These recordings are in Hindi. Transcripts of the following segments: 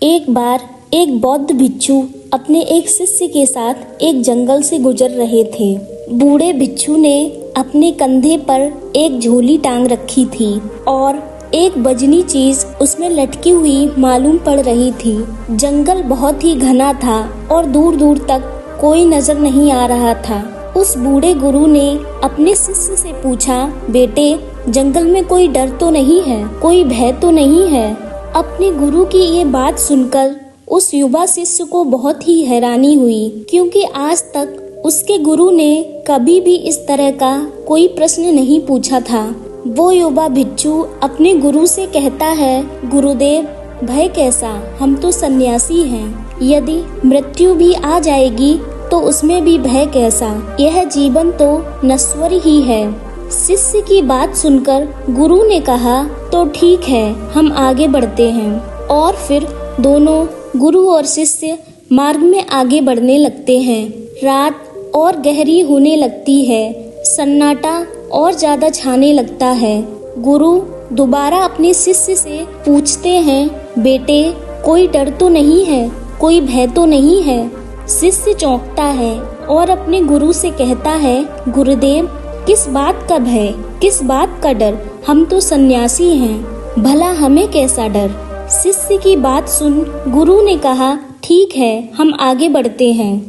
एक बार एक बौद्ध भिक्षु अपने एक शिष्य के साथ एक जंगल से गुजर रहे थे। बूढ़े भिक्षु ने अपने कंधे पर एक झोली टांग रखी थी और एक वजनी चीज उसमें लटकी हुई मालूम पड़ रही थी। जंगल बहुत ही घना था और दूर दूर तक कोई नजर नहीं आ रहा था। उस बूढ़े गुरु ने अपने शिष्य से पूछा, बेटे, जंगल में कोई डर तो नहीं है, कोई भय तो नहीं है? अपने गुरु की ये बात सुनकर उस युवा शिष्य को बहुत ही हैरानी हुई, क्योंकि आज तक उसके गुरु ने कभी भी इस तरह का कोई प्रश्न नहीं पूछा था। वो युवा भिक्षु अपने गुरु से कहता है, गुरुदेव, भय कैसा, हम तो सन्यासी हैं। यदि मृत्यु भी आ जाएगी तो उसमें भी भय कैसा, यह जीवन तो नश्वर ही है। शिष्य की बात सुनकर गुरु ने कहा, तो ठीक है, हम आगे बढ़ते हैं। और फिर दोनों गुरु और शिष्य मार्ग में आगे बढ़ने लगते हैं। रात और गहरी होने लगती है, सन्नाटा और ज्यादा छाने लगता है। गुरु दोबारा अपने शिष्य से पूछते हैं, बेटे, कोई डर तो नहीं है, कोई भय तो नहीं है? शिष्य चौंकता है और अपने गुरु से कहता है, गुरुदेव, किस बात का भय, किस बात का डर? हम तो सन्यासी हैं, भला हमें कैसा डर? शिष्य की बात सुन गुरु ने कहा, ठीक है, हम आगे बढ़ते हैं।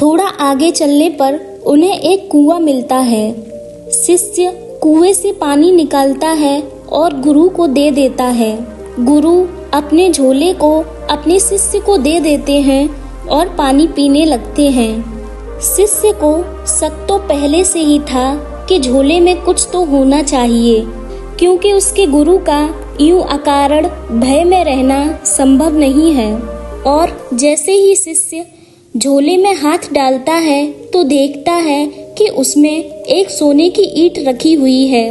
थोड़ा आगे चलने पर उन्हें एक कुआं मिलता है। शिष्य कुएं से पानी निकालता है और गुरु को दे देता है। गुरु अपने झोले को अपने शिष्य को दे देते हैं और पानी पीने लगते हैं। शिष्य को शक तो पहले से ही था कि झोले में कुछ तो होना चाहिए, क्योंकि उसके गुरु का यूं अकारण भय में रहना संभव नहीं है। और जैसे ही शिष्य झोले में हाथ डालता है तो देखता है कि उसमें एक सोने की ईंट रखी हुई है।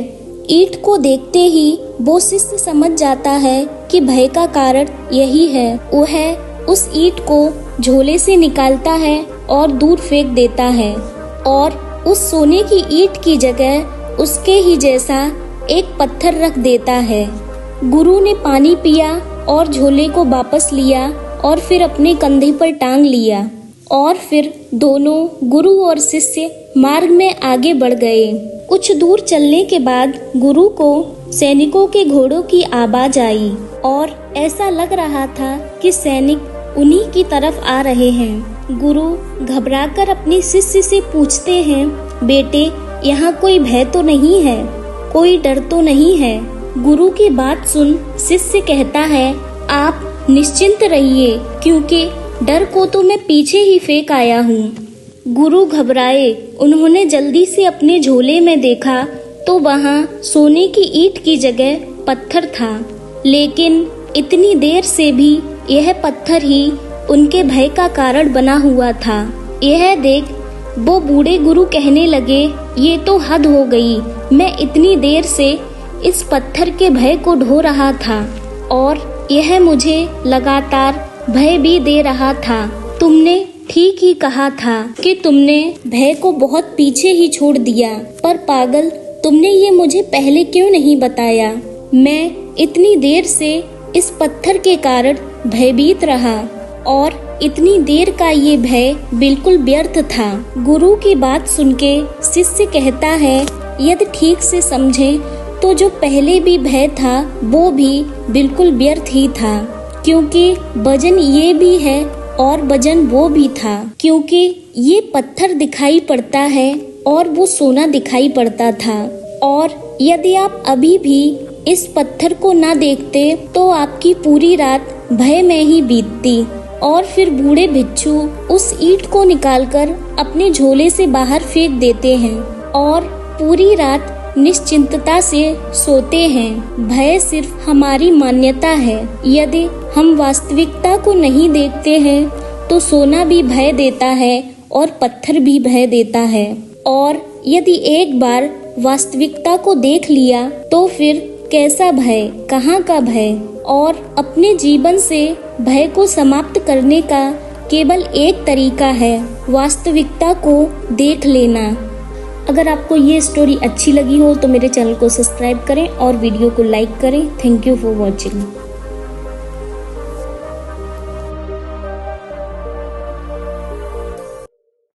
ईंट को देखते ही वो शिष्य समझ जाता है कि भय का कारण यही है। वह उस ईंट को झोले से निकालता है और दूर फेंक देता है और उस सोने की ईंट की जगह उसके ही जैसा एक पत्थर रख देता है। गुरु ने पानी पिया और झोले को वापस लिया और फिर अपने कंधे पर टांग लिया। और फिर दोनों गुरु और शिष्य मार्ग में आगे बढ़ गए। कुछ दूर चलने के बाद गुरु को सैनिकों के घोड़ों की आवाज आई और ऐसा लग रहा था कि सैनिक उन्हीं की तरफ आ रहे हैं। गुरु घबराकर अपने शिष्य से पूछते हैं, बेटे, यहाँ कोई भय तो नहीं है, कोई डर तो नहीं है? गुरु की बात सुन शिष्य कहता है, आप निश्चिंत रहिए, क्योंकि डर को तो मैं पीछे ही फेंक आया हूँ। गुरु घबराए। उन्होंने जल्दी से अपने झोले में देखा तो वहाँ सोने की ईंट की जगह पत्थर था, लेकिन इतनी देर से भी यह पत्थर ही उनके भय का कारण बना हुआ था। यह देख वो बूढ़े गुरु कहने लगे, ये तो हद हो गई। मैं इतनी देर से इस पत्थर के भय को ढो रहा था और यह मुझे लगातार भय भी दे रहा था। तुमने ठीक ही कहा था कि तुमने भय को बहुत पीछे ही छोड़ दिया, पर पागल, तुमने ये मुझे पहले क्यों नहीं बताया? मैं इतनी देर से इस पत्थर के कारण भयभीत रहा और इतनी देर का ये भय बिल्कुल व्यर्थ था। गुरु की बात सुन के शिष्य कहता है, यदि ठीक से समझे तो जो पहले भी भय था वो भी बिल्कुल व्यर्थ ही था, क्योंकि वजन ये भी है और वजन वो भी था। क्योंकि ये पत्थर दिखाई पड़ता है और वो सोना दिखाई पड़ता था, और यदि आप अभी भी इस पत्थर को ना देखते तो आपकी पूरी रात भय में ही बीतती। और फिर बूढ़े भिक्षु उस ईंट को निकालकर अपने झोले से बाहर फेंक देते हैं और पूरी रात निश्चिंतता से सोते हैं। भय सिर्फ हमारी मान्यता है। यदि हम वास्तविकता को नहीं देखते हैं तो सोना भी भय देता है और पत्थर भी भय देता है। और यदि एक बार वास्तविकता को देख लिया तो फिर कैसा भय, कहाँ का भय? और अपने जीवन से भय को समाप्त करने का केवल एक तरीका है, वास्तविकता को देख लेना। अगर आपको ये स्टोरी अच्छी लगी हो तो मेरे चैनल को सब्सक्राइब करें और वीडियो को लाइक करें। Thank you for watching.